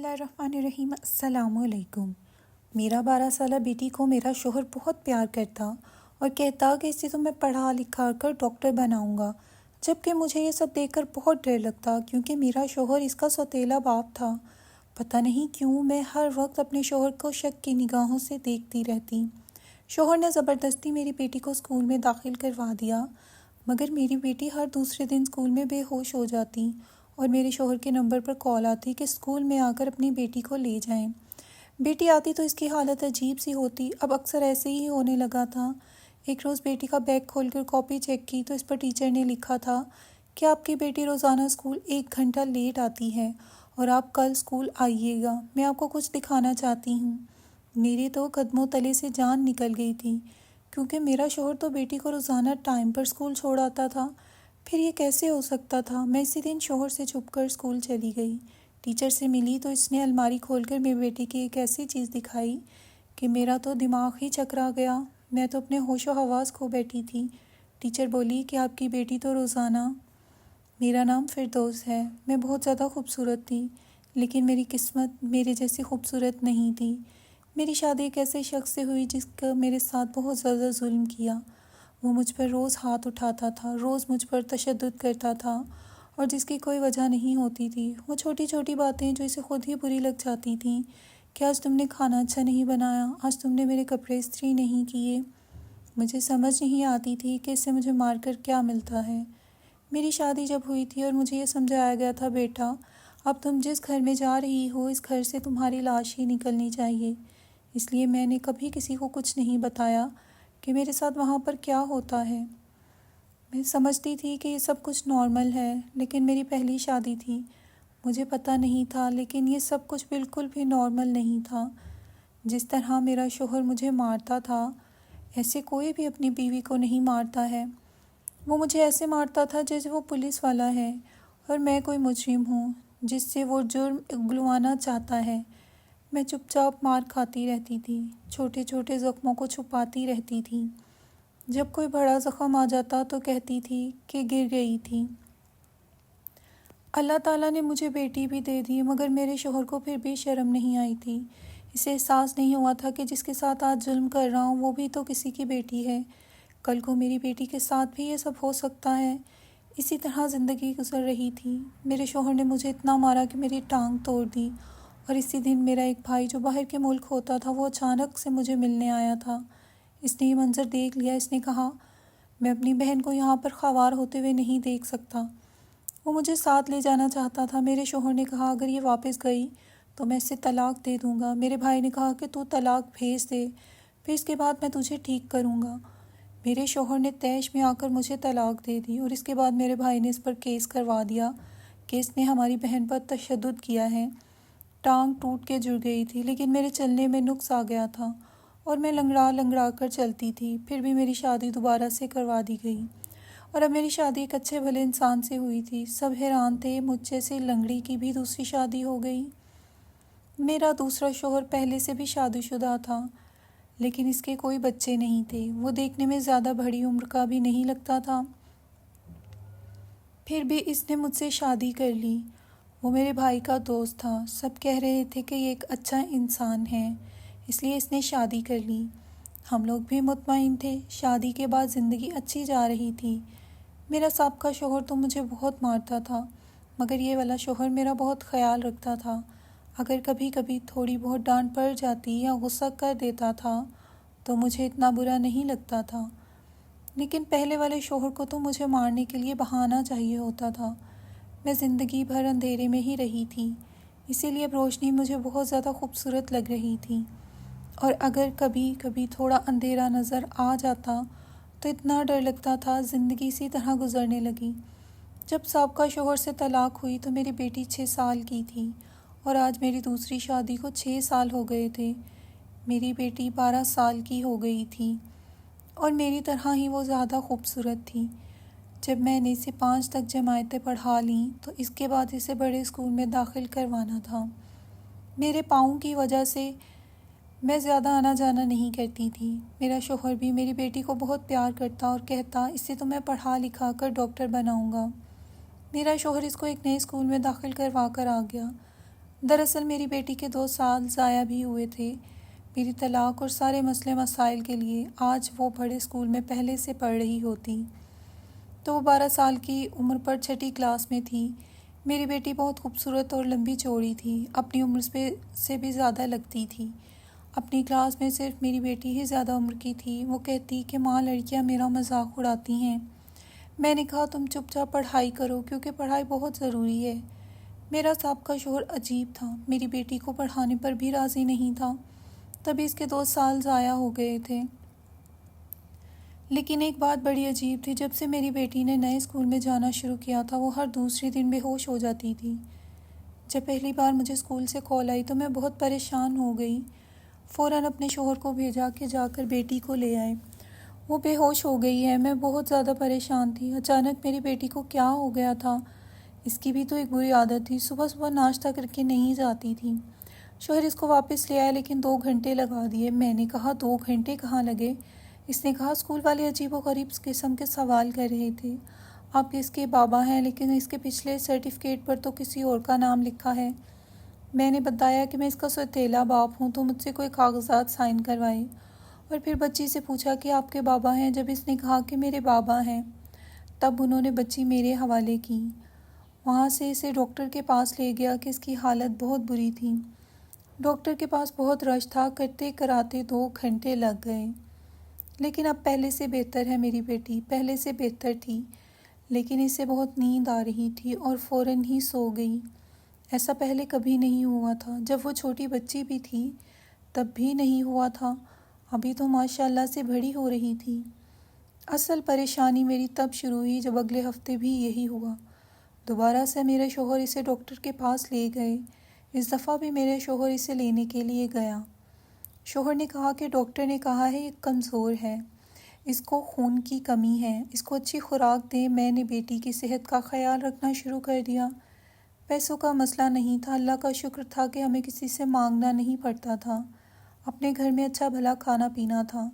اللہ الرحمن الرحیم۔ السلام علیکم۔ میرا 12 سالہ بیٹی کو میرا شوہر بہت پیار کرتا اور کہتا کہ اسے تو میں پڑھا لکھا کر ڈاکٹر بناؤں گا، جبکہ مجھے یہ سب دیکھ کر بہت ڈر لگتا کیونکہ میرا شوہر اس کا سوتیلا باپ تھا۔ پتہ نہیں کیوں میں ہر وقت اپنے شوہر کو شک کی نگاہوں سے دیکھتی رہتی۔ شوہر نے زبردستی میری بیٹی کو اسکول میں داخل کروا دیا، مگر میری بیٹی ہر دوسرے دن اسکول میں بے ہوش ہو جاتی اور میرے شوہر کے نمبر پر کال آتی کہ اسکول میں آ کر اپنی بیٹی کو لے جائیں۔ بیٹی آتی تو اس کی حالت عجیب سی ہوتی، اب اکثر ایسے ہی ہونے لگا تھا۔ ایک روز بیٹی کا بیگ کھول کر کاپی چیک کی تو اس پر ٹیچر نے لکھا تھا کہ آپ کی بیٹی روزانہ اسکول 1 گھنٹہ لیٹ آتی ہے اور آپ کل اسکول آئیے گا، میں آپ کو کچھ دکھانا چاہتی ہوں۔ میری تو قدموں تلے سے جان نکل گئی تھی کیونکہ میرا شوہر تو بیٹی کو روزانہ ٹائم پر اسکول چھوڑ آتا تھا، پھر یہ کیسے ہو سکتا تھا؟ میں اسی دن شوہر سے چھپ کر اسکول چلی گئی۔ ٹیچر سے ملی تو اس نے الماری کھول کر میری بیٹی کی ایک ایسی چیز دکھائی کہ میرا تو دماغ ہی چکرا گیا، میں تو اپنے ہوش و حواس کھو بیٹھی تھی۔ ٹیچر بولی کہ آپ کی بیٹی تو روزانہ… میرا نام فردوس ہے، میں بہت زیادہ خوبصورت تھی، لیکن میری قسمت میرے جیسی خوبصورت نہیں تھی۔ میری شادی ایک ایسے شخص سے ہوئی جس کا میرے ساتھ بہت زیادہ ظلم کیا۔ وہ مجھ پر روز ہاتھ اٹھاتا تھا، روز مجھ پر تشدد کرتا تھا اور جس کی کوئی وجہ نہیں ہوتی تھی۔ وہ چھوٹی چھوٹی باتیں جو اسے خود ہی بری لگ جاتی تھیں کہ آج تم نے کھانا اچھا نہیں بنایا، آج تم نے میرے کپڑے استری نہیں کیے۔ مجھے سمجھ نہیں آتی تھی کہ اس سے مجھے مار کر کیا ملتا ہے۔ میری شادی جب ہوئی تھی اور مجھے یہ سمجھایا گیا تھا، بیٹا اب تم جس گھر میں جا رہی ہو اس گھر سے تمہاری لاش ہی نکلنی چاہیے، اس لیے میں نے کبھی کسی کو کچھ نہیں بتایا کہ میرے ساتھ وہاں پر کیا ہوتا ہے۔ میں سمجھتی تھی کہ یہ سب کچھ نارمل ہے، لیکن میری پہلی شادی تھی، مجھے پتہ نہیں تھا، لیکن یہ سب کچھ بالکل بھی نارمل نہیں تھا۔ جس طرح میرا شوہر مجھے مارتا تھا، ایسے کوئی بھی اپنی بیوی کو نہیں مارتا ہے۔ وہ مجھے ایسے مارتا تھا جیسے وہ پولیس والا ہے اور میں کوئی مجرم ہوں جس سے وہ جرم اگلوانا چاہتا ہے۔ میں چپ چاپ مار کھاتی رہتی تھی، چھوٹے چھوٹے زخموں کو چھپاتی رہتی تھی۔ جب کوئی بڑا زخم آ جاتا تو کہتی تھی کہ گر گئی تھی۔ اللہ تعالیٰ نے مجھے بیٹی بھی دے دی، مگر میرے شوہر کو پھر بھی شرم نہیں آئی تھی۔ اسے احساس نہیں ہوا تھا کہ جس کے ساتھ آج ظلم کر رہا ہوں وہ بھی تو کسی کی بیٹی ہے، کل کو میری بیٹی کے ساتھ بھی یہ سب ہو سکتا ہے۔ اسی طرح زندگی گزر رہی تھی۔ میرے شوہر نے مجھے اتنا مارا کہ میری ٹانگ توڑ دی، اور اسی دن میرا ایک بھائی جو باہر کے ملک ہوتا تھا وہ اچانک سے مجھے ملنے آیا تھا۔ اس نے یہ منظر دیکھ لیا، اس نے کہا میں اپنی بہن کو یہاں پر خوار ہوتے ہوئے نہیں دیکھ سکتا۔ وہ مجھے ساتھ لے جانا چاہتا تھا۔ میرے شوہر نے کہا اگر یہ واپس گئی تو میں اسے طلاق دے دوں گا۔ میرے بھائی نے کہا کہ تو طلاق بھیج دے، پھر اس کے بعد میں تجھے ٹھیک کروں گا۔ میرے شوہر نے طیش میں آ کر مجھے طلاق دے دی اور اس کے بعد میرے بھائی نے اس پر کیس کروا دیا کہ اس نے ہماری بہن پر تشدد کیا ہے۔ ٹانگ ٹوٹ کے جڑ گئی تھی، لیکن میرے چلنے میں نقص آ گیا تھا اور میں لنگڑا لنگڑا کر چلتی تھی، پھر بھی میری شادی دوبارہ سے کروا دی گئی۔ اور اب میری شادی ایک اچھے بھلے انسان سے ہوئی تھی۔ سب حیران تھے مجھ جیسے لنگڑی کی بھی دوسری شادی ہو گئی۔ میرا دوسرا شوہر پہلے سے بھی شادی شدہ تھا، لیکن اس کے کوئی بچے نہیں تھے۔ وہ دیکھنے میں زیادہ بڑی عمر کا بھی نہیں لگتا تھا، پھر بھی اس نے مجھ سے شادی کر لی۔ وہ میرے بھائی کا دوست تھا، سب کہہ رہے تھے کہ یہ ایک اچھا انسان ہے، اس لیے اس نے شادی کر لی۔ ہم لوگ بھی مطمئن تھے، شادی کے بعد زندگی اچھی جا رہی تھی۔ میرا سابقہ شوہر تو مجھے بہت مارتا تھا، مگر یہ والا شوہر میرا بہت خیال رکھتا تھا۔ اگر کبھی کبھی تھوڑی بہت ڈانٹ پڑ جاتی یا غصہ کر دیتا تھا تو مجھے اتنا برا نہیں لگتا تھا، لیکن پہلے والے شوہر کو تو مجھے مارنے کے لیے بہانہ چاہیے ہوتا تھا۔ میں زندگی بھر اندھیرے میں ہی رہی تھی، اسی لیے اب روشنی مجھے بہت زیادہ خوبصورت لگ رہی تھی، اور اگر کبھی کبھی تھوڑا اندھیرا نظر آ جاتا تو اتنا ڈر لگتا تھا، زندگی اسی طرح گزرنے لگی۔ جب سابقہ شوہر سے طلاق ہوئی تو میری بیٹی 6 سال کی تھی اور آج میری دوسری شادی کو 6 سال ہو گئے تھے۔ میری بیٹی 12 سال کی ہو گئی تھی اور میری طرح ہی وہ زیادہ خوبصورت تھی۔ جب میں نے اسے 5 تک جماعتیں پڑھا لیں تو اس کے بعد اسے بڑے اسکول میں داخل کروانا تھا۔ میرے پاؤں کی وجہ سے میں زیادہ آنا جانا نہیں کرتی تھی۔ میرا شوہر بھی میری بیٹی کو بہت پیار کرتا اور کہتا اسے تو میں پڑھا لکھا کر ڈاکٹر بناؤں گا۔ میرا شوہر اس کو ایک نئے اسکول میں داخل کروا کر آ گیا۔ دراصل میری بیٹی کے 2 سال ضائع بھی ہوئے تھے میری طلاق اور سارے مسئلے مسائل کے لیے۔ آج وہ بڑے اسکول میں پہلے سے پڑھ رہی ہوتی تو وہ 12 سال کی عمر پر چھٹی کلاس میں تھی۔ میری بیٹی بہت خوبصورت اور لمبی چوڑی تھی، اپنی عمر سے بھی زیادہ لگتی تھی۔ اپنی کلاس میں صرف میری بیٹی ہی زیادہ عمر کی تھی۔ وہ کہتی کہ ماں، لڑکیاں میرا مذاق اڑاتی ہیں۔ میں نے کہا تم چپ چاپ پڑھائی کرو، کیونکہ پڑھائی بہت ضروری ہے۔ میرا سابقہ شوہر عجیب تھا، میری بیٹی کو پڑھانے پر بھی راضی نہیں تھا، تبھی اس کے 2 سال ضائع ہو گئے تھے۔ لیکن ایک بات بڑی عجیب تھی، جب سے میری بیٹی نے نئے اسکول میں جانا شروع کیا تھا وہ ہر دوسرے دن بے ہوش ہو جاتی تھی۔ جب پہلی بار مجھے اسکول سے کال آئی تو میں بہت پریشان ہو گئی۔ فوراً اپنے شوہر کو بھیجا کہ جا کر بیٹی کو لے آئے، وہ بے ہوش ہو گئی ہے۔ میں بہت زیادہ پریشان تھی۔ اچانک میری بیٹی کو کیا ہو گیا تھا؟ اس کی بھی تو ایک بری عادت تھی، صبح صبح ناشتہ کر کے نہیں جاتی تھی۔ شوہر اس کو واپس لے آیا لیکن 2 گھنٹے لگا دیے۔ میں نے کہا 2 گھنٹے کہاں لگے؟ اس نے کہا اسکول والے عجیب و غریب قسم کے سوال کر رہے تھے۔ آپ اس کے بابا ہیں لیکن اس کے پچھلے سرٹیفکیٹ پر تو کسی اور کا نام لکھا ہے۔ میں نے بتایا کہ میں اس کا سوتیلا باپ ہوں تو مجھ سے کوئی کاغذات سائن کروائے، اور پھر بچی سے پوچھا کہ آپ کے بابا ہیں۔ جب اس نے کہا کہ میرے بابا ہیں تب انہوں نے بچی میرے حوالے کی۔ وہاں سے اسے ڈاکٹر کے پاس لے گیا کہ اس کی حالت بہت بری تھی۔ ڈاکٹر کے پاس بہت رش تھا، کرتے کراتے 2 گھنٹے لگ گئے۔ لیکن اب پہلے سے بہتر ہے میری بیٹی، پہلے سے بہتر تھی، لیکن اسے بہت نیند آ رہی تھی اور فوراً ہی سو گئی۔ ایسا پہلے کبھی نہیں ہوا تھا، جب وہ چھوٹی بچی بھی تھی تب بھی نہیں ہوا تھا، ابھی تو ماشاءاللہ سے بڑی ہو رہی تھی۔ اصل پریشانی میری تب شروع ہوئی جب اگلے ہفتے بھی یہی ہوا۔ دوبارہ سے میرے شوہر اسے ڈاکٹر کے پاس لے گئے۔ اس دفعہ بھی میرے شوہر اسے لینے کے لیے گیا۔ شوہر نے کہا کہ ڈاکٹر نے کہا ہے یہ کمزور ہے، اس کو خون کی کمی ہے، اس کو اچھی خوراک دیں۔ میں نے بیٹی کی صحت کا خیال رکھنا شروع کر دیا۔ پیسوں کا مسئلہ نہیں تھا، اللہ کا شکر تھا کہ ہمیں کسی سے مانگنا نہیں پڑتا تھا، اپنے گھر میں اچھا بھلا کھانا پینا تھا۔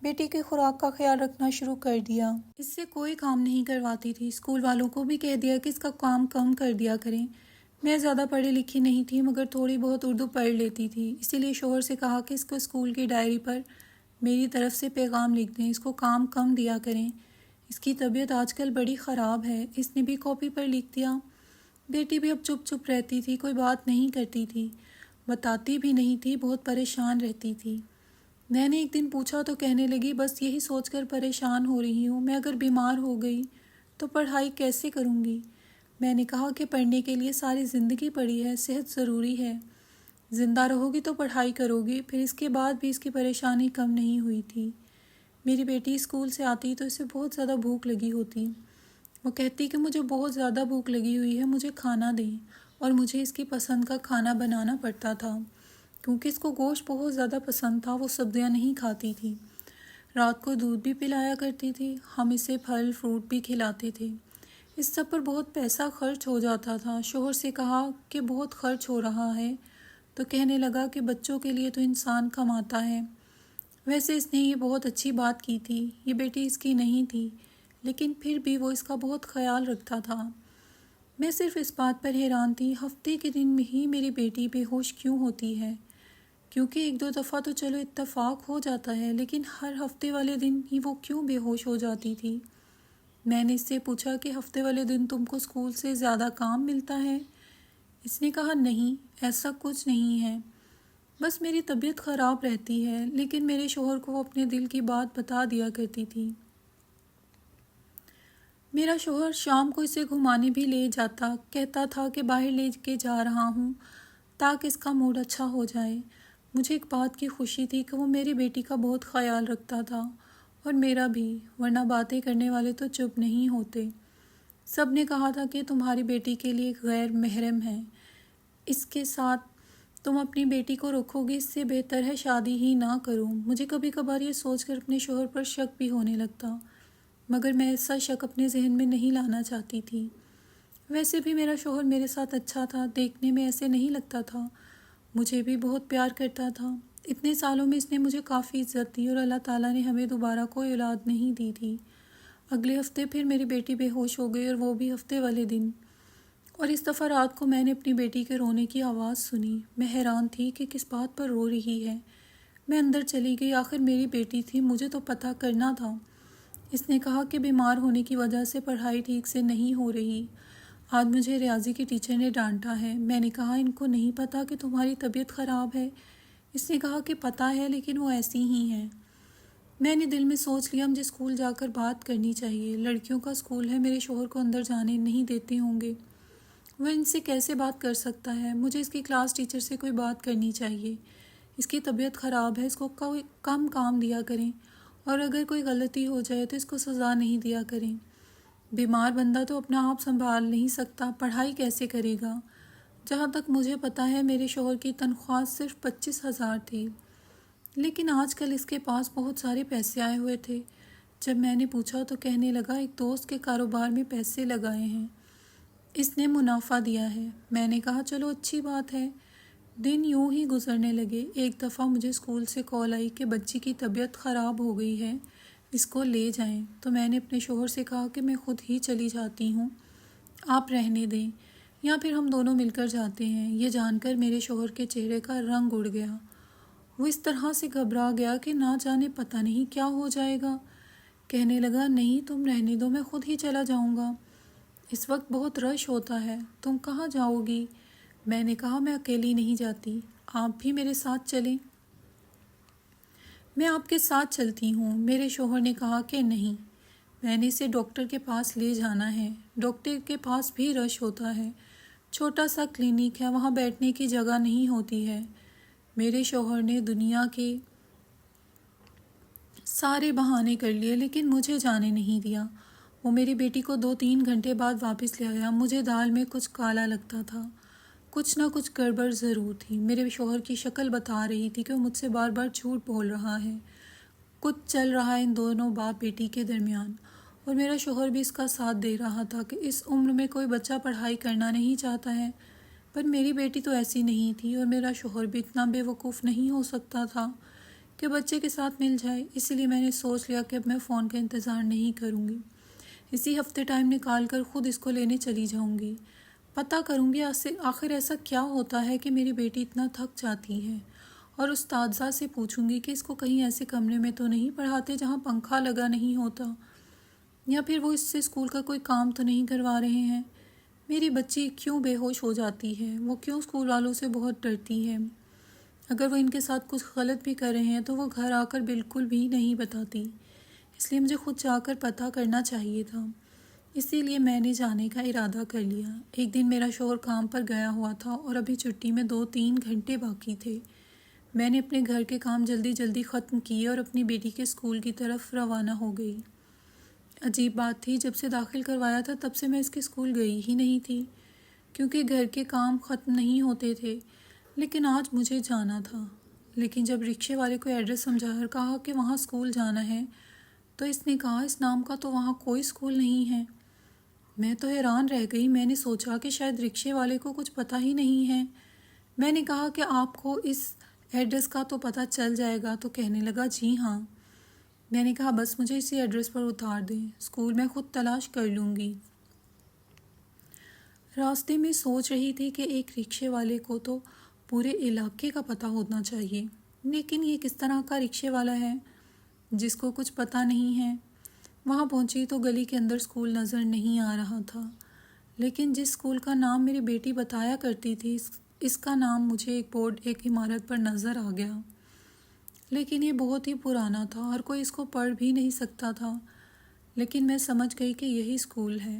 بیٹی کی خوراک کا خیال رکھنا شروع کر دیا، اس سے کوئی کام نہیں کرواتی تھی۔ اسکول والوں کو بھی کہہ دیا کہ اس کا کام کم کر دیا کریں۔ میں زیادہ پڑھی لکھی نہیں تھی مگر تھوڑی بہت اردو پڑھ لیتی تھی، اسی لیے شوہر سے کہا کہ اس کو اسکول کی ڈائری پر میری طرف سے پیغام لکھ دیں، اس کو کام کم دیا کریں، اس کی طبیعت آج کل بڑی خراب ہے۔ اس نے بھی کاپی پر لکھ دیا۔ بیٹی بھی اب چپ چپ رہتی تھی، کوئی بات نہیں کرتی تھی، بتاتی بھی نہیں تھی، بہت پریشان رہتی تھی۔ میں نے ایک دن پوچھا تو کہنے لگی بس یہی سوچ کر پریشان ہو رہی ہوں، میں اگر بیمار ہو گئی تو پڑھائی کیسے کروں گی؟ میں نے کہا کہ پڑھنے کے لیے ساری زندگی پڑھی ہے، صحت ضروری ہے، زندہ رہو گی تو پڑھائی کرو گی۔ پھر اس کے بعد بھی اس کی پریشانی کم نہیں ہوئی تھی۔ میری بیٹی اسکول سے آتی تو اسے بہت زیادہ بھوک لگی ہوتی۔ وہ کہتی کہ مجھے بہت زیادہ بھوک لگی ہوئی ہے، مجھے کھانا دیں، اور مجھے اس کی پسند کا کھانا بنانا پڑتا تھا کیونکہ اس کو گوشت بہت زیادہ پسند تھا، وہ سبزیاں نہیں کھاتی تھی۔ رات کو دودھ بھی پلایا کرتی تھی، ہم اسے پھل فروٹ بھی کھلاتے تھے۔ اس سب پر بہت پیسہ خرچ ہو جاتا تھا۔ شوہر سے کہا کہ بہت خرچ ہو رہا ہے تو کہنے لگا کہ بچوں کے لیے تو انسان کماتا ہے۔ ویسے اس نے یہ بہت اچھی بات کی تھی، یہ بیٹی اس کی نہیں تھی، لیکن پھر بھی وہ اس کا بہت خیال رکھتا تھا۔ میں صرف اس بات پر حیران تھی ہفتے کے دن میں ہی میری بیٹی بے ہوش کیوں ہوتی ہے، کیونکہ 1-2 دفعہ تو چلو اتفاق ہو جاتا ہے، لیکن ہر ہفتے والے دن ہی وہ کیوں بے ہوش ہو جاتی تھی۔ میں نے اس سے پوچھا کہ ہفتے والے دن تم کو اسکول سے زیادہ کام ملتا ہے؟ اس نے کہا نہیں، ایسا کچھ نہیں ہے، بس میری طبیعت خراب رہتی ہے۔ لیکن میرے شوہر کو وہ اپنے دل کی بات بتا دیا کرتی تھی۔ میرا شوہر شام کو اسے گھمانے بھی لے جاتا، کہتا تھا کہ باہر لے کے جا رہا ہوں تاکہ اس کا موڈ اچھا ہو جائے۔ مجھے ایک بات کی خوشی تھی کہ وہ میری بیٹی کا بہت خیال رکھتا تھا، اور میرا بھی، ورنہ باتیں کرنے والے تو چپ نہیں ہوتے۔ سب نے کہا تھا کہ تمہاری بیٹی کے لیے غیر محرم ہے، اس کے ساتھ تم اپنی بیٹی کو رکھو گی، اس سے بہتر ہے شادی ہی نہ کرو۔ مجھے کبھی کبھار یہ سوچ کر اپنے شوہر پر شک بھی ہونے لگتا، مگر میں ایسا شک اپنے ذہن میں نہیں لانا چاہتی تھی۔ ویسے بھی میرا شوہر میرے ساتھ اچھا تھا، دیکھنے میں ایسے نہیں لگتا تھا، مجھے بھی بہت پیار کرتا تھا۔ اتنے سالوں میں اس نے مجھے کافی عزت دی، اور اللہ تعالیٰ نے ہمیں دوبارہ کوئی اولاد نہیں دی تھی۔ اگلے ہفتے پھر میری بیٹی بے ہوش ہو گئی، اور وہ بھی ہفتے والے دن۔ اور اس دفعہ رات کو میں نے اپنی بیٹی کے رونے کی آواز سنی۔ میں حیران تھی کہ کس بات پر رو رہی ہے۔ میں اندر چلی گئی، آخر میری بیٹی تھی، مجھے تو پتہ کرنا تھا۔ اس نے کہا کہ بیمار ہونے کی وجہ سے پڑھائی ٹھیک سے نہیں ہو رہی۔ آج مجھے ریاضی کی ٹیچر نے ڈانٹا ہے۔ میں نے کہا ان کو نہیں پتہ کہ تمہاری طبیعت خراب ہے؟ اس نے کہا کہ پتہ ہے لیکن وہ ایسی ہی ہیں۔ میں نے دل میں سوچ لیا مجھے اسکول جا کر بات کرنی چاہیے۔ لڑکیوں کا اسکول ہے، میرے شوہر کو اندر جانے نہیں دیتے ہوں گے، وہ ان سے کیسے بات کر سکتا ہے؟ مجھے اس کی کلاس ٹیچر سے کوئی بات کرنی چاہیے۔ اس کی طبیعت خراب ہے، اس کو کوئی کم کام دیا کریں، اور اگر کوئی غلطی ہو جائے تو اس کو سزا نہیں دیا کریں۔ بیمار بندہ تو اپنا آپ سنبھال نہیں سکتا، پڑھائی کیسے کرے گا؟ جہاں تک مجھے پتہ ہے میرے شوہر کی تنخواہ صرف 25,000 تھی، لیکن آج کل اس کے پاس بہت سارے پیسے آئے ہوئے تھے۔ جب میں نے پوچھا تو کہنے لگا ایک دوست کے کاروبار میں پیسے لگائے ہیں، اس نے منافع دیا ہے۔ میں نے کہا چلو اچھی بات ہے۔ دن یوں ہی گزرنے لگے۔ ایک دفعہ مجھے اسکول سے کال آئی کہ بچی کی طبیعت خراب ہو گئی ہے، اس کو لے جائیں۔ تو میں نے اپنے شوہر سے کہا کہ میں خود ہی چلی جاتی ہوں، آپ رہنے دیں، یا پھر ہم دونوں مل کر جاتے ہیں۔ یہ جان کر میرے شوہر کے چہرے کا رنگ اڑ گیا۔ وہ اس طرح سے گھبرا گیا کہ نہ جانے پتہ نہیں کیا ہو جائے گا۔ کہنے لگا نہیں تم رہنے دو، میں خود ہی چلا جاؤں گا، اس وقت بہت رش ہوتا ہے، تم کہاں جاؤ گی؟ میں نے کہا میں اکیلی نہیں جاتی، آپ بھی میرے ساتھ چلیں۔ میں آپ کے ساتھ چلتی ہوں۔ میرے شوہر نے کہا کہ نہیں، میں نے اسے ڈاکٹر کے پاس لے جانا ہے۔ ڈاکٹر کے پاس بھی رش ہوتا ہے، چھوٹا سا کلینک ہے، وہاں بیٹھنے کی جگہ نہیں ہوتی ہے۔ میرے شوہر نے دنیا کے سارے بہانے کر لیے لیکن مجھے جانے نہیں دیا۔ وہ میری بیٹی کو 2-3 گھنٹے بعد واپس لے آیا۔ مجھے دال میں کچھ کالا لگتا تھا، کچھ نہ کچھ گڑبڑ ضرور تھی۔ میرے شوہر کی شکل بتا رہی تھی کہ وہ مجھ سے بار بار جھوٹ بول رہا ہے۔ کچھ چل رہا ہے ان دونوں باپ بیٹی کے درمیان، اور میرا شوہر بھی اس کا ساتھ دے رہا تھا کہ اس عمر میں کوئی بچہ پڑھائی کرنا نہیں چاہتا ہے۔ پر میری بیٹی تو ایسی نہیں تھی، اور میرا شوہر بھی اتنا بے وقوف نہیں ہو سکتا تھا کہ بچے کے ساتھ مل جائے۔ اسی لیے میں نے سوچ لیا کہ اب میں فون کا انتظار نہیں کروں گی، اسی ہفتے ٹائم نکال کر خود اس کو لینے چلی جاؤں گی۔ پتہ کروں گی آخر ایسا کیا ہوتا ہے کہ میری بیٹی اتنا تھک جاتی ہے، اور استاذہ سے پوچھوں گی کہ اس کو کہیں ایسے کمرے میں تو نہیں پڑھاتے جہاں پنکھا لگا نہیں ہوتا، یا پھر وہ اس سے اسکول کا کوئی کام تو نہیں کروا رہے ہیں۔ میری بچی کیوں بے ہوش ہو جاتی ہے؟ وہ کیوں اسکول والوں سے بہت ڈرتی ہے؟ اگر وہ ان کے ساتھ کچھ غلط بھی کر رہے ہیں تو وہ گھر آ کر بالکل بھی نہیں بتاتی، اس لیے مجھے خود جا کر پتہ کرنا چاہیے تھا۔ اسی لیے میں نے جانے کا ارادہ کر لیا۔ ایک دن میرا شوہر کام پر گیا ہوا تھا اور ابھی چھٹی میں 2-3 گھنٹے باقی تھے۔ میں نے اپنے گھر کے کام جلدی جلدی ختم کیے اور اپنی بیٹی کے اسکول کی طرف روانہ ہو گئی۔ عجیب بات تھی، جب سے داخل کروایا تھا تب سے میں اس کے اسکول گئی ہی نہیں تھی، کیونکہ گھر کے کام ختم نہیں ہوتے تھے، لیکن آج مجھے جانا تھا۔ لیکن جب رکشے والے کو ایڈریس سمجھا کر کہا کہ وہاں اسکول جانا ہے تو اس نے کہا اس نام کا تو وہاں کوئی اسکول نہیں ہے۔ میں تو حیران رہ گئی۔ میں نے سوچا کہ شاید رکشے والے کو کچھ پتہ ہی نہیں ہے۔ میں نے کہا کہ آپ کو اس ایڈریس کا تو پتہ چل جائے گا، تو کہنے لگا جی ہاں۔ میں نے کہا بس مجھے اسی ایڈریس پر اتار دیں، اسکول میں خود تلاش کر لوں گی۔ راستے میں سوچ رہی تھی کہ ایک رکشے والے کو تو پورے علاقے کا پتہ ہونا چاہیے، لیکن یہ کس طرح کا رکشے والا ہے جس کو کچھ پتہ نہیں ہے۔ وہاں پہنچی تو گلی کے اندر اسکول نظر نہیں آ رہا تھا، لیکن جس اسکول کا نام میری بیٹی بتایا کرتی تھی اس کا نام مجھے ایک بورڈ ایک عمارت پر نظر آ گیا، لیکن یہ بہت ہی پرانا تھا اور کوئی اس کو پڑھ بھی نہیں سکتا تھا، لیکن میں سمجھ گئی کہ یہی اسکول ہے۔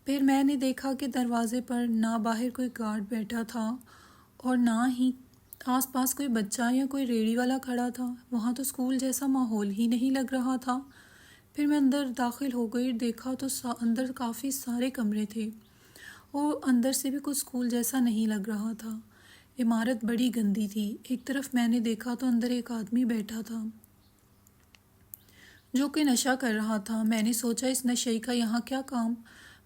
پھر میں نے دیکھا کہ دروازے پر نہ باہر کوئی گارڈ بیٹھا تھا اور نہ ہی آس پاس کوئی بچہ یا کوئی ریڑھی والا کھڑا تھا۔ وہاں تو اسکول جیسا ماحول ہی نہیں لگ رہا تھا۔ پھر میں اندر داخل ہو گئی، دیکھا تو اندر کافی سارے کمرے تھے اور اندر سے بھی کچھ اسکول جیسا نہیں لگ رہا تھا۔ عمارت بڑی گندی تھی۔ ایک طرف میں نے دیکھا تو اندر ایک آدمی بیٹھا تھا جو کہ نشہ کر رہا تھا۔ میں نے سوچا اس نشئی کا یہاں کیا کام؟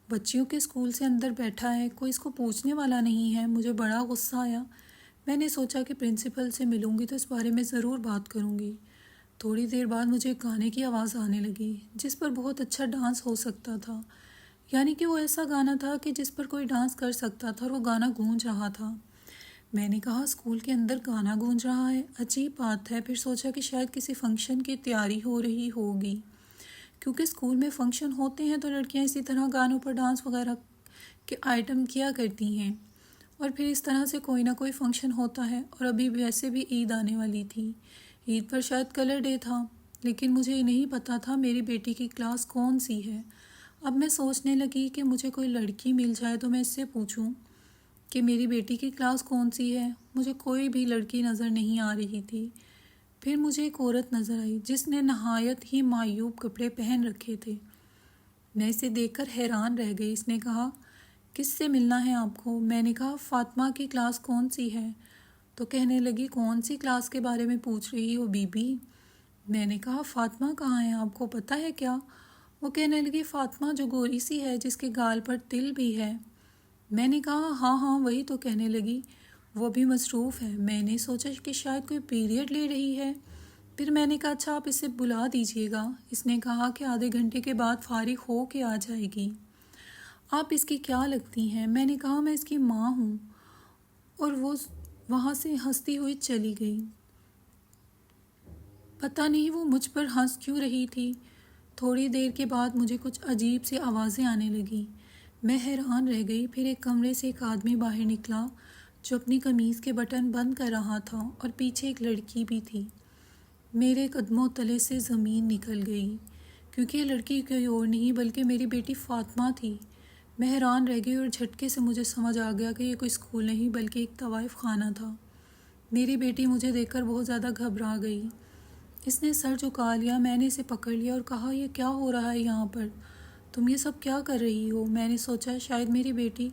بچیوں کے اسکول سے اندر بیٹھا ہے، کوئی اس کو پوچھنے والا نہیں ہے۔ مجھے بڑا غصہ آیا۔ میں نے سوچا کہ پرنسپل سے ملوں گی تو اس بارے میں ضرور بات کروں گی۔ تھوڑی دیر بعد مجھے ایک گانے کی آواز آنے لگی جس پر بہت اچھا ڈانس ہو سکتا تھا، یعنی کہ وہ ایسا گانا تھا کہ جس پر کوئی ڈانس کر سکتا تھا اور وہ گانا گونج رہا تھا۔ میں نے کہا اسکول کے اندر گانا گونج رہا ہے، عجیب بات ہے۔ پھر سوچا کہ شاید کسی فنکشن کی تیاری ہو رہی ہوگی، کیونکہ اسکول میں فنکشن ہوتے ہیں تو لڑکیاں اسی طرح گانوں پر ڈانس وغیرہ کے آئٹم کیا کرتی ہیں، اور پھر اس طرح سے کوئی نہ کوئی فنکشن ہوتا ہے۔ اور ابھی ویسے بھی عید آنے والی تھی، عید پر شاید کلر ڈے تھا، لیکن مجھے یہ نہیں پتہ تھا میری بیٹی کی کلاس کون سی ہے۔ اب میں سوچنے لگی کہ مجھے کوئی لڑکی مل جائے تو میں اس سے پوچھوں کہ میری بیٹی کی کلاس کون سی ہے۔ مجھے کوئی بھی لڑکی نظر نہیں آ رہی تھی۔ پھر مجھے ایک عورت نظر آئی جس نے نہایت ہی معیوب کپڑے پہن رکھے تھے۔ میں اسے دیکھ کر حیران رہ گئی۔ اس نے کہا کس سے ملنا ہے آپ کو؟ میں نے کہا فاطمہ کی کلاس کون سی ہے؟ تو کہنے لگی کون سی کلاس کے بارے میں پوچھ رہی ہو بی بی؟ میں نے کہا فاطمہ کہاں ہے، آپ کو پتہ ہے کیا؟ وہ کہنے لگی فاطمہ جو گوری سی ہے جس کے گال پر تل بھی ہے۔ میں نے کہا ہاں ہاں وہی تو۔ کہنے لگی وہ بھی مصروف ہے۔ میں نے سوچا کہ شاید کوئی پیریڈ لے رہی ہے۔ پھر میں نے کہا اچھا آپ اسے بلا دیجیے گا۔ اس نے کہا کہ آدھے گھنٹے کے بعد فارغ ہو کے آ جائے گی۔ آپ اس کی کیا لگتی ہیں؟ میں نے کہا میں اس کی ماں ہوں۔ اور وہ وہاں سے ہنستی ہوئی چلی گئی۔ پتہ نہیں وہ مجھ پر ہنس کیوں رہی تھی۔ تھوڑی دیر کے بعد مجھے کچھ عجیب سی آوازیں آنے لگیں۔ میں حیران رہ گئی۔ پھر ایک کمرے سے ایک آدمی باہر نکلا جو اپنی قمیض کے بٹن بند کر رہا تھا، اور پیچھے ایک لڑکی بھی تھی۔ میرے قدموں تلے سے زمین نکل گئی، کیونکہ یہ لڑکی کوئی اور نہیں بلکہ میری بیٹی فاطمہ تھی۔ میں حیران رہ گئی اور جھٹکے سے مجھے سمجھ آ گیا کہ یہ کوئی اسکول نہیں بلکہ ایک طوائف خانہ تھا۔ میری بیٹی مجھے دیکھ کر بہت زیادہ گھبرا گئی۔ اس نے سر جھکا لیا۔ میں نے اسے پکڑ لیا اور کہا یہ کیا ہو رہا ہے یہاں پر؟ تم یہ سب کیا کر رہی ہو؟ میں نے سوچا شاید میری بیٹی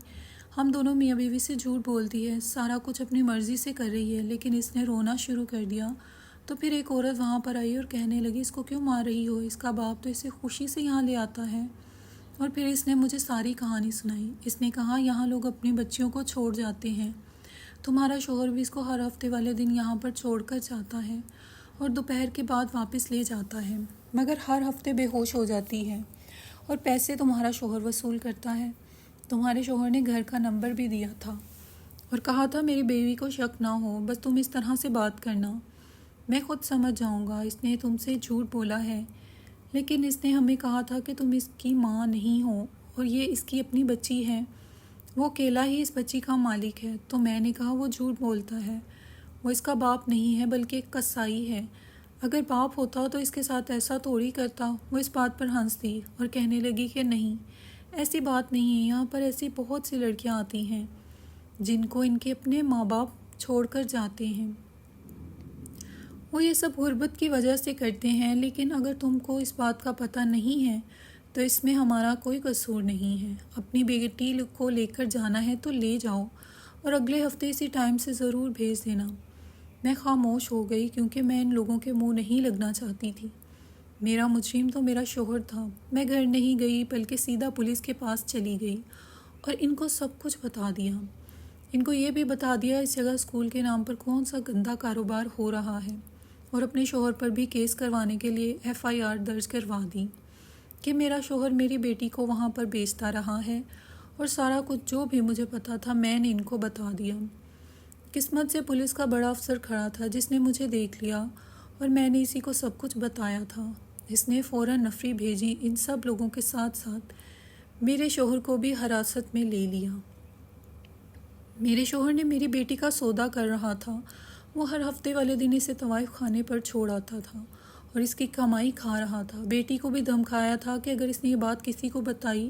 ہم دونوں میاں بیوی سے جھوٹ بولتی ہے، سارا کچھ اپنی مرضی سے کر رہی ہے، لیکن اس نے رونا شروع کر دیا۔ تو پھر ایک عورت وہاں پر آئی اور کہنے لگی اس کو کیوں مار رہی ہو؟ اس کا باپ تو اسے خوشی سے یہاں لے آتا ہے۔ اور پھر اس نے مجھے ساری کہانی سنائی۔ اس نے کہا یہاں لوگ اپنی بچیوں کو چھوڑ جاتے ہیں، تمہارا شوہر بھی اس کو ہر ہفتے والے دن یہاں پر چھوڑ کر جاتا ہے اور دوپہر کے بعد واپس لے جاتا ہے، مگر ہر ہفتے بے ہوش ہو جاتی ہے اور پیسے تمہارا شوہر وصول کرتا ہے۔ تمہارے شوہر نے گھر کا نمبر بھی دیا تھا اور کہا تھا میری بیوی کو شک نہ ہو، بس تم اس طرح سے بات کرنا، میں خود سمجھ جاؤں گا۔ اس نے تم سے جھوٹ بولا ہے، لیکن اس نے ہمیں کہا تھا کہ تم اس کی ماں نہیں ہو اور یہ اس کی اپنی بچی ہے، وہ اکیلا ہی اس بچی کا مالک ہے۔ تو میں نے کہا وہ جھوٹ بولتا ہے، وہ اس کا باپ نہیں ہے بلکہ ایک قصائی ہے، اگر باپ ہوتا تو اس کے ساتھ ایسا تھوڑی کرتا۔ وہ اس بات پر ہنس دی اور کہنے لگی کہ نہیں، ایسی بات نہیں ہے، یہاں پر ایسی بہت سی لڑکیاں آتی ہیں جن کو ان کے اپنے ماں باپ چھوڑ کر جاتے ہیں، وہ یہ سب غربت کی وجہ سے کرتے ہیں، لیکن اگر تم کو اس بات کا پتہ نہیں ہے تو اس میں ہمارا کوئی قصور نہیں ہے۔ اپنی بیٹی کو لے کر جانا ہے تو لے جاؤ اور اگلے ہفتے اسی ٹائم سے ضرور بھیج دینا۔ میں خاموش ہو گئی کیونکہ میں ان لوگوں کے منہ نہیں لگنا چاہتی تھی۔ میرا مجرم تو میرا شوہر تھا۔ میں گھر نہیں گئی بلکہ سیدھا پولیس کے پاس چلی گئی اور ان کو سب کچھ بتا دیا۔ ان کو یہ بھی بتا دیا اس جگہ اسکول کے نام پر کون سا گندا کاروبار ہو رہا ہے، اور اپنے شوہر پر بھی کیس کروانے کے لیے FIR درج کروا دی کہ میرا شوہر میری بیٹی کو وہاں پر بیچتا رہا ہے، اور سارا کچھ جو بھی مجھے پتا تھا میں نے ان کو بتا دیا۔ قسمت سے پولیس کا بڑا افسر کھڑا تھا جس نے مجھے دیکھ لیا اور میں نے اسی کو سب کچھ بتایا تھا۔ اس نے فوراً نفری بھیجی۔ ان سب لوگوں کے ساتھ ساتھ میرے شوہر کو بھی حراست میں لے لیا۔ میرے شوہر نے میری بیٹی کا سودا کر رہا تھا۔ وہ ہر ہفتے والے دن اسے طوائف خانے پر چھوڑ آتا تھا اور اس کی کمائی کھا رہا تھا۔ بیٹی کو بھی دھمکایا تھا کہ اگر اس نے یہ بات کسی کو بتائی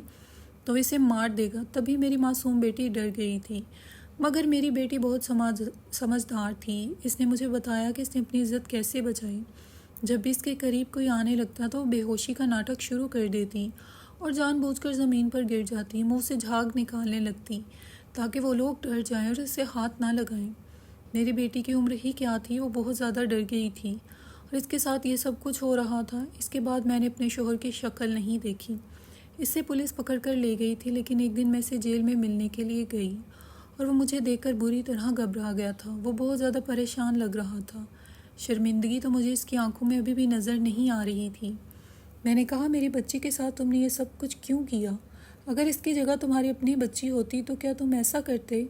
تو اسے مار دے گا۔ تبھی میری معصوم بیٹی ڈر گئی تھی، مگر میری بیٹی بہت سمجھدار تھی۔ اس نے مجھے بتایا کہ اس نے اپنی عزت کیسے بچائی۔ جب بھی اس کے قریب کوئی آنے لگتا تو وہ بے ہوشی کا ناٹک شروع کر دیتی اور جان بوجھ کر زمین پر گر جاتی، منہ سے جھاگ نکالنے لگتی تاکہ وہ لوگ ڈر جائیں اور اسے ہاتھ نہ لگائیں۔ میری بیٹی کی عمر ہی کیا تھی، وہ بہت زیادہ ڈر گئی تھی اور اس کے ساتھ یہ سب کچھ ہو رہا تھا۔ اس کے بعد میں نے اپنے شوہر کی شکل نہیں دیکھی۔ اسے پولیس پکڑ کر لے گئی تھی، لیکن ایک دن میں اسے جیل میں ملنے کے لیے گئی اور وہ مجھے دیکھ کر بری طرح گھبرا گیا تھا۔ وہ بہت زیادہ پریشان لگ رہا تھا۔ شرمندگی تو مجھے اس کی آنکھوں میں ابھی بھی نظر نہیں آ رہی تھی۔ میں نے کہا میری بچی کے ساتھ تم نے یہ سب کچھ کیوں کیا؟ اگر اس کی جگہ تمہاری اپنی بچی ہوتی تو کیا تم ایسا کرتے؟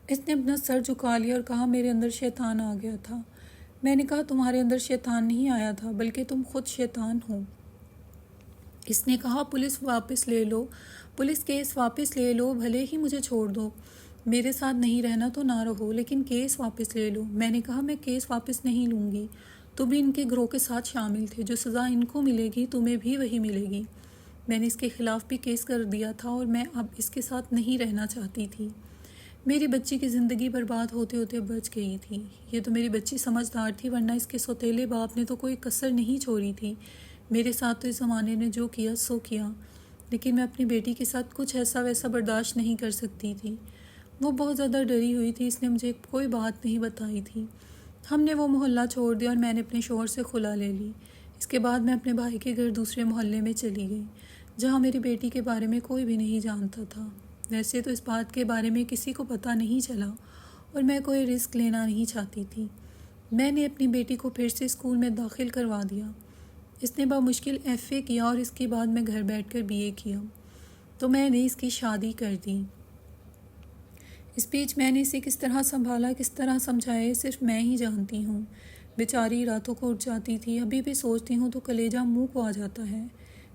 اس نے اپنا سر جھکا لیا اور کہا میرے اندر شیطان آ گیا تھا۔ میں نے کہا تمہارے اندر شیطان نہیں آیا تھا بلکہ تم خود شیطان ہو۔ اس نے کہا پولیس کیس واپس لے لو، بھلے ہی مجھے چھوڑ دو، میرے ساتھ نہیں رہنا تو نہ رہو، لیکن کیس واپس لے لو۔ میں نے کہا میں کیس واپس نہیں لوں گی، تم بھی ان کے گروہ کے ساتھ شامل تھے، جو سزا ان کو ملے گی تمہیں بھی وہی ملے گی۔ میں نے اس کے خلاف بھی کیس کر دیا تھا اور میں اب اس کے ساتھ نہیں رہنا چاہتی تھی۔ میری بچی کی زندگی برباد ہوتے ہوتے بچ گئی تھی۔ یہ تو میری بچی سمجھدار تھی، ورنہ اس کے سوتیلے باپ نے تو کوئی کسر نہیں چھوڑی تھی۔ میرے ساتھ تو اس زمانے نے جو کیا سو کیا، لیکن میں اپنی بیٹی کے ساتھ کچھ ایسا ویسا برداشت نہیں کر سکتی تھی۔ وہ بہت زیادہ ڈری ہوئی تھی، اس نے مجھے کوئی بات نہیں بتائی تھی۔ ہم نے وہ محلہ چھوڑ دیا اور میں نے اپنے شوہر سے خلا لے لی۔ اس کے بعد میں اپنے بھائی کے گھر دوسرے محلے میں چلی گئی، جہاں میری بیٹی کے بارے میں کوئی بھی نہیں جانتا تھا۔ ویسے تو اس بات کے بارے میں کسی کو پتہ نہیں چلا اور میں کوئی رسک لینا نہیں چاہتی تھی۔ میں نے اپنی بیٹی کو پھر سے اسکول میں داخل کروا دیا۔ اس نے بمشکل FA کیا اور اس کے بعد میں گھر بیٹھ کر BA کیا، تو میں نے اس کی شادی کر دی۔ اس بیچ میں نے اسے کس طرح سنبھالا، کس طرح سمجھایا، صرف میں ہی جانتی ہوں۔ بیچاری راتوں کو اٹھ جاتی تھی، ابھی بھی سوچتی ہوں تو کلیجہ منہ کو آ جاتا ہے۔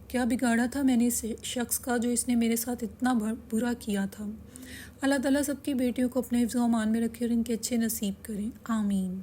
کیا بگاڑا تھا میں نے اس شخص کا جو اس نے میرے ساتھ اتنا برا کیا تھا؟ اللہ تعالیٰ سب کی بیٹیوں کو اپنے حفظ و امان میں رکھے اور ان کے اچھے نصیب کریں، آمین۔